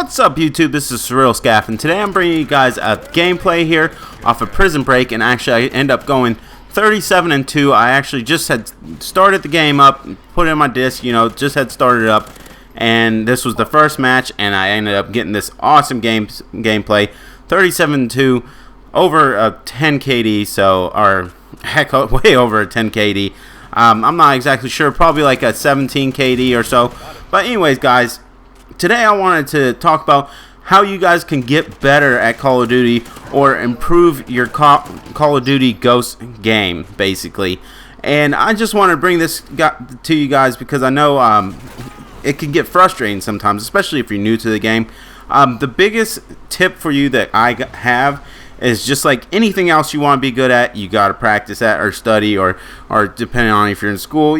What's up, YouTube? This is Surreal Scaff, and today I'm bringing you guys a gameplay here off of Prison Break, and actually I end up going 37-2. I actually just had started the game up, put it in my disc, just had started up, and this was the first match, and I ended up getting this awesome gameplay, 37-2, over a 10 KD, or heck, way over a 10 KD. I'm not exactly sure, probably like a 17 KD or so, but anyways, guys, today I wanted to talk about how you guys can get better at Call of Duty or improve your Call of Duty Ghosts game, basically. And I just want to bring this to you guys because I know it can get frustrating sometimes, especially if you're new to the game. The biggest tip for you that I have is just like anything else you want to be good at, you got to practice at or study or depending on if you're in school,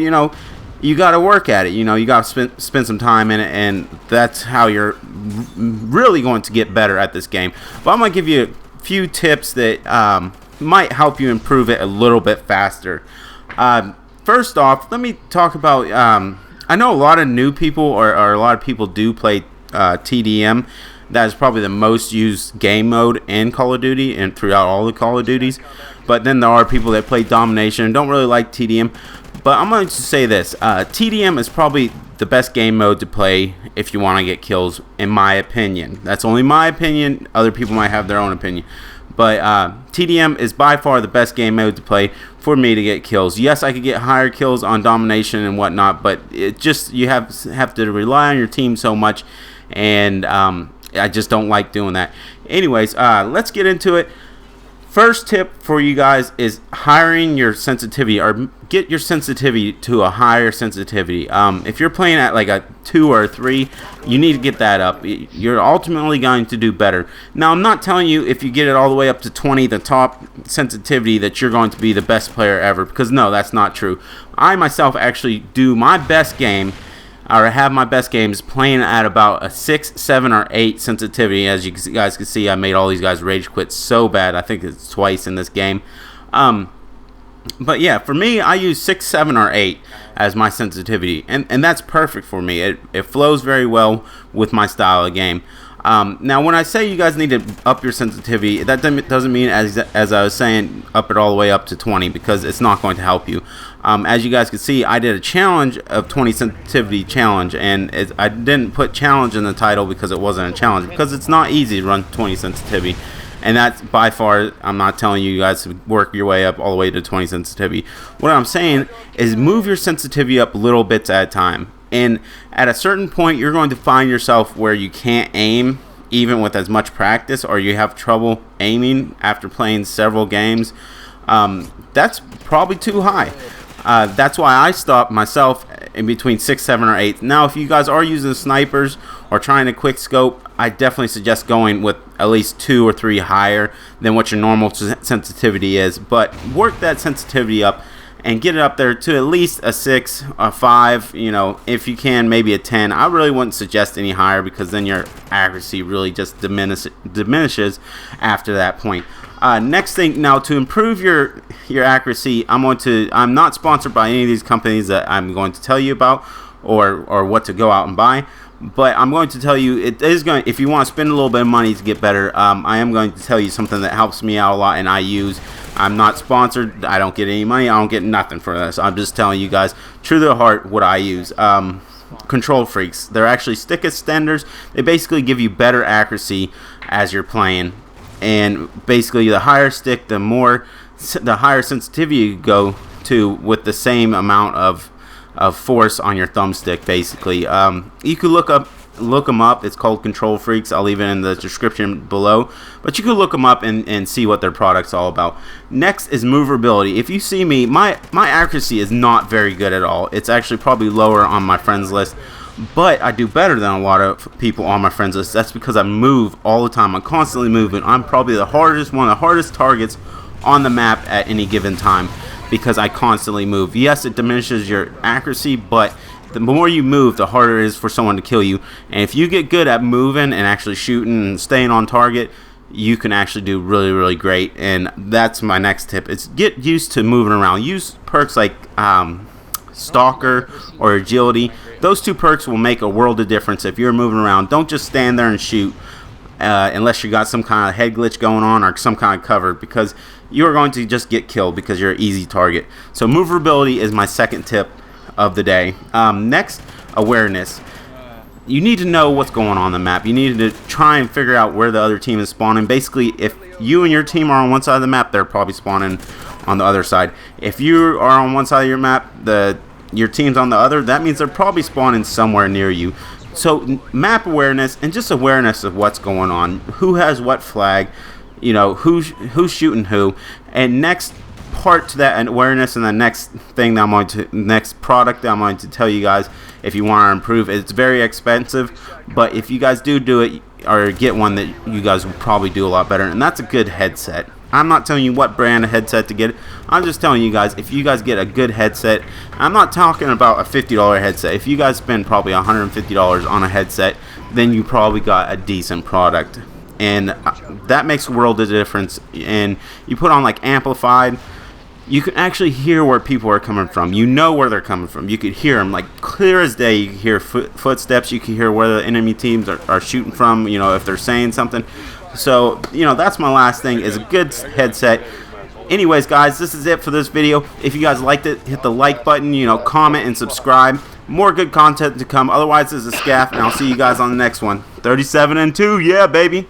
you got to work at it. You got to spend some time in it, and that's how you're really going to get better at this game. But I'm going to give you a few tips that might help you improve it a little bit faster. First off, let me talk about, I know a lot of new people or a lot of people do play TDM. That is probably the most used game mode in Call of Duty and throughout all the Call of Duties. But then there are people that play Domination and don't really like TDM. But I'm going to say this, TDM is probably the best game mode to play if you want to get kills, in my opinion. That's only my opinion. Other people might have their own opinion. But TDM is by far the best game mode to play for me to get kills. Yes, I could get higher kills on Domination and whatnot, but it just, you have to rely on your team so much, and I just don't like doing that. Anyways, let's get into it. First tip for you guys is hiring your sensitivity, or get your sensitivity to a higher sensitivity. If you're playing at like a 2 or a 3, you need to get that up. You're ultimately going to do better. Now, I'm not telling you if you get it all the way up to 20, the top sensitivity, that you're going to be the best player ever, because no, that's not true. I myself actually do my best game, or have my best games playing at about a 6, 7, or 8 sensitivity. As you guys can see, I made all these guys rage quit so bad. I think it's twice in this game. But yeah, for me, I use 6, 7, or 8 as my sensitivity, and that's perfect for me. It flows very well with my style of game. Now, when I say you guys need to up your sensitivity, that doesn't mean, as I was saying, up it all the way up to 20, because it's not going to help you. As you guys can see, I did a challenge of 20 sensitivity challenge, and I didn't put challenge in the title because it wasn't a challenge, because it's not easy to run 20 sensitivity. And that's by far, I'm not telling you guys to work your way up all the way to 20 sensitivity. What I'm saying is move your sensitivity up little bits at a time. And at a certain point, you're going to find yourself where you can't aim, even with as much practice, or you have trouble aiming after playing several games. That's probably too high. That's why I stopped myself in between 6, 7, or 8. Now, if you guys are using snipers or trying to quick scope, I definitely suggest going with at least 2 or 3 higher than what your normal sensitivity is. But work that sensitivity up and get it up there to at least a 6, a 5, if you can, maybe a 10. I really wouldn't suggest any higher, because then your accuracy really just diminishes after that point. Next thing, now to improve your accuracy, I'm not sponsored by any of these companies that I'm going to tell you about or what to go out and buy, but I'm going to tell you, if you want to spend a little bit of money to get better, I am going to tell you something that helps me out a lot, and I use. I'm not sponsored. I don't get any money. I don't get nothing for this. I'm just telling you guys, true to the heart, what I use. Control Freaks. They're actually stick extenders. They basically give you better accuracy as you're playing. And basically, the higher stick, the higher sensitivity you go to with the same amount of force on your thumbstick. Basically, you could look them up. It's called Control Freaks. I'll leave it in the description below. But you could look them up and see what their product's all about. Next is movability. If you see me, my accuracy is not very good at all. It's actually probably lower on my friends list. But I do better than a lot of people on my friends list. That's because I move all the time. I'm constantly moving. I'm probably one of the hardest targets on the map at any given time, because I constantly move. Yes, it diminishes your accuracy, but the more you move, the harder it is for someone to kill you. And if you get good at moving and actually shooting and staying on target, you can actually do really, really great. And that's my next tip. It's get used to moving around. Use perks like Stalker or Agility. Those two perks will make a world of difference if you're moving around. Don't just stand there and shoot unless you got some kind of head glitch going on or some kind of cover, because you're going to just get killed because you're an easy target. So maneuverability is my second tip of the day. Next, awareness. You need to know what's going on the map. You need to try and figure out where the other team is spawning. Basically, if you and your team are on one side of the map, they're probably spawning on the other side. If you are on one side of your map, your team's on the other, that means they're probably spawning somewhere near you. So map awareness and just awareness of what's going on, who has what flag, you know, who's shooting who. And next part to that awareness, and the next thing that next product that I'm going to tell you guys, if you want to improve, it's very expensive, but if you guys do it or get one, that you guys will probably do a lot better, and that's a good headset. I'm not telling you what brand of headset to get. I'm just telling you guys, if you guys get a good headset, I'm not talking about a $50 headset. If you guys spend probably $150 on a headset, then you probably got a decent product. And that makes a world of difference. And you put on like amplified, you can actually hear where people are coming from. You know where they're coming from. You could hear them like clear as day. You can hear footsteps. You can hear where the enemy teams are shooting from, you know, if they're saying something. So, you know, that's my last thing, is a good headset. Anyways, guys, this is it for this video. If you guys liked it, hit the like button, you know, comment and subscribe. More good content to come. Otherwise, this is Scaff, and I'll see you guys on the next one. 37 and 2, yeah, baby.